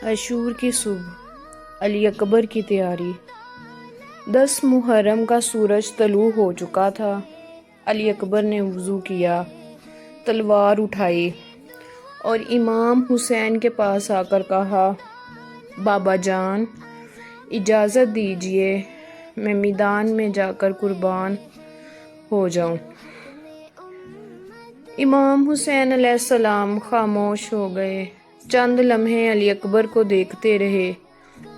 عاشور کی صبح علی اکبر کی تیاری۔ 10 محرم کا سورج طلوع ہو چکا تھا۔ علی اکبر نے وضو کیا، تلوار اٹھائی اور امام حسین کے پاس آ کر کہا، بابا جان اجازت دیجیے میں میدان میں جا کر قربان ہو جاؤں۔ امام حسین علیہ السلام خاموش ہو گئے، چند لمحے علی اکبر کو دیکھتے رہے،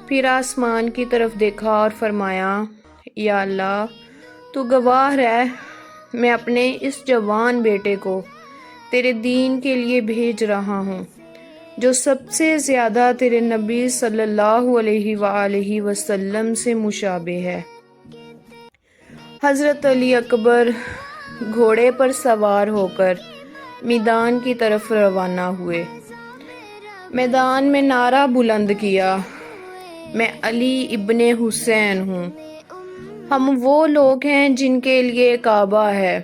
پھر آسمان کی طرف دیکھا اور فرمایا، یا اللہ تو گواہ رہ، میں اپنے اس جوان بیٹے کو تیرے دین کے لیے بھیج رہا ہوں جو سب سے زیادہ تیرے نبی صلی اللہ علیہ وآلہ وسلم سے مشابہ ہے۔ حضرت علی اکبر گھوڑے پر سوار ہو کر میدان کی طرف روانہ ہوئے۔ میدان میں نعرہ بلند کیا، میں علی ابن حسین ہوں، ہم وہ لوگ ہیں جن کے لیے کعبہ ہے،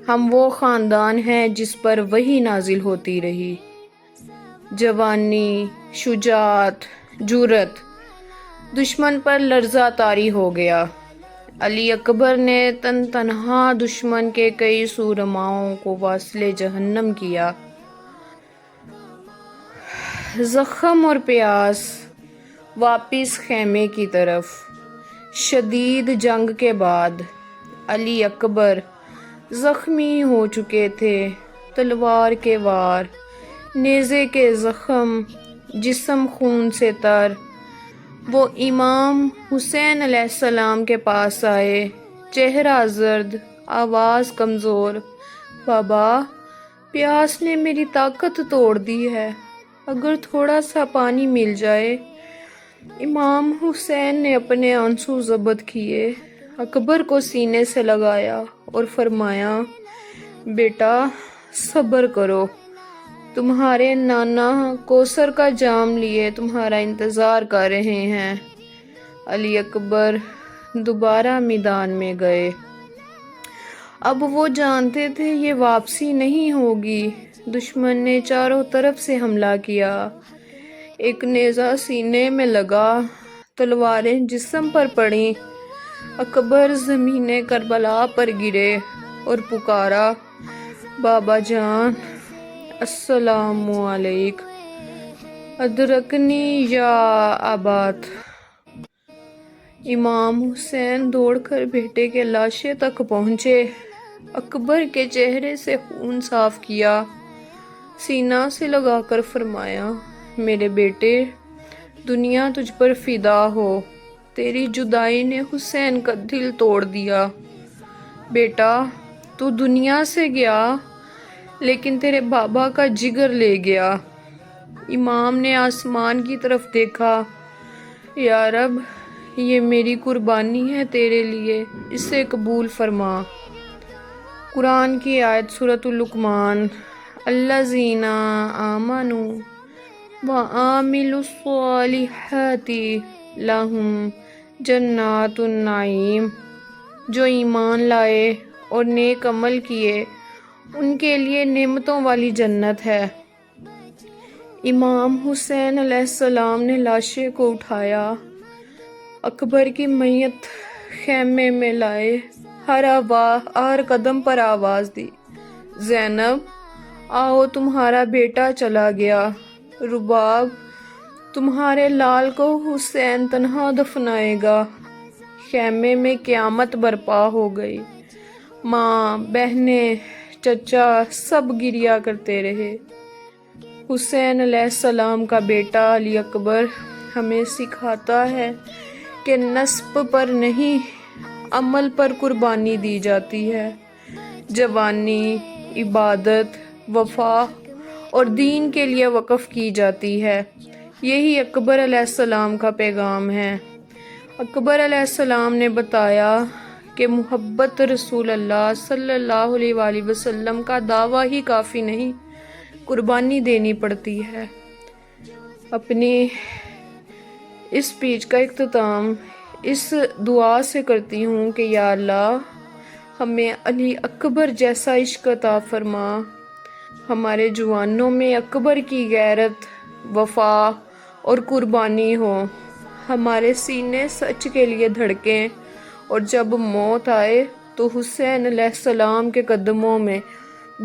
ہم وہ خاندان ہیں جس پر وحی نازل ہوتی رہی۔ جوانی، شجاعت، جرأت، دشمن پر لرزہ طاری ہو گیا۔ علی اکبر نے تنہا دشمن کے کئی سورماؤں کو واصل جہنم کیا۔ زخم اور پیاس، واپس خیمے کی طرف۔ شدید جنگ کے بعد علی اکبر زخمی ہو چکے تھے، تلوار کے وار، نیزے کے زخم، جسم خون سے تر۔ وہ امام حسین علیہ السلام کے پاس آئے، چہرہ زرد، آواز کمزور، بابا پیاس نے میری طاقت توڑ دی ہے، اگر تھوڑا سا پانی مل جائے۔ امام حسین نے اپنے آنسو ضبط کیے، اکبر کو سینے سے لگایا اور فرمایا، بیٹا صبر کرو، تمہارے نانا کوثر کا جام لیے تمہارا انتظار کر رہے ہیں۔ علی اکبر دوبارہ میدان میں گئے۔ اب وہ جانتے تھے یہ واپسی نہیں ہوگی۔ دشمن نے چاروں طرف سے حملہ کیا، ایک نیزہ سینے میں لگا، تلواریں جسم پر پڑیں۔ اکبر زمین کربلا پر گرے اور پکارا، بابا جان السلام علیک، ادرکنی یا ابات۔ امام حسین دوڑ کر بیٹے کے لاشے تک پہنچے، اکبر کے چہرے سے خون صاف کیا، سینہ سے لگا کر فرمایا، میرے بیٹے دنیا تجھ پر فدا ہو، تیری جدائی نے حسین کا دل توڑ دیا۔ بیٹا تو دنیا سے گیا لیکن تیرے بابا کا جگر لے گیا۔ امام نے آسمان کی طرف دیکھا، یا رب یہ میری قربانی ہے تیرے لیے، اسے قبول فرما۔ قرآن کی آیت سورۃ لقمان، الذین آمنوا وعملوا الصالحات لہم جنات النعیم، جو ایمان لائے اور نیک عمل کیے ان کے لیے نعمتوں والی جنت ہے۔ امام حسین علیہ السلام نے لاشے کو اٹھایا، اکبر کی میت خیمے میں لائے، ہر قدم پر آواز دی، زینب آؤ تمہارا بیٹا چلا گیا، رباب تمہارے لال کو حسین تنہا دفنائے گا۔ خیمے میں قیامت برپا ہو گئی، ماں، بہنیں، چچا سب گریا کرتے رہے۔ حسین علیہ السلام کا بیٹا علی اکبر ہمیں سکھاتا ہے کہ نسب پر نہیں عمل پر قربانی دی جاتی ہے۔ جوانی، عبادت، وفا اور دین کے لیے وقف کی جاتی ہے۔ یہی اکبر علیہ السلام کا پیغام ہے۔ اکبر علیہ السلام نے بتایا کہ محبت رسول اللہ صلی اللہ علیہ وآلہ وسلم کا دعویٰ ہی کافی نہیں، قربانی دینی پڑتی ہے۔ اپنی اس اسپیچ کا اختتام اس دعا سے کرتی ہوں کہ یا اللہ ہمیں علی اکبر جیسا عشق عطا فرما، ہمارے جوانوں میں اکبر کی غیرت، وفا اور قربانی ہو، ہمارے سینے سچ کے لیے دھڑکیں، اور جب موت آئے تو حسین علیہ السلام کے قدموں میں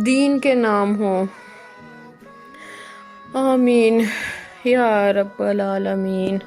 دین کے نام ہو۔ آمین یا رب العالمین۔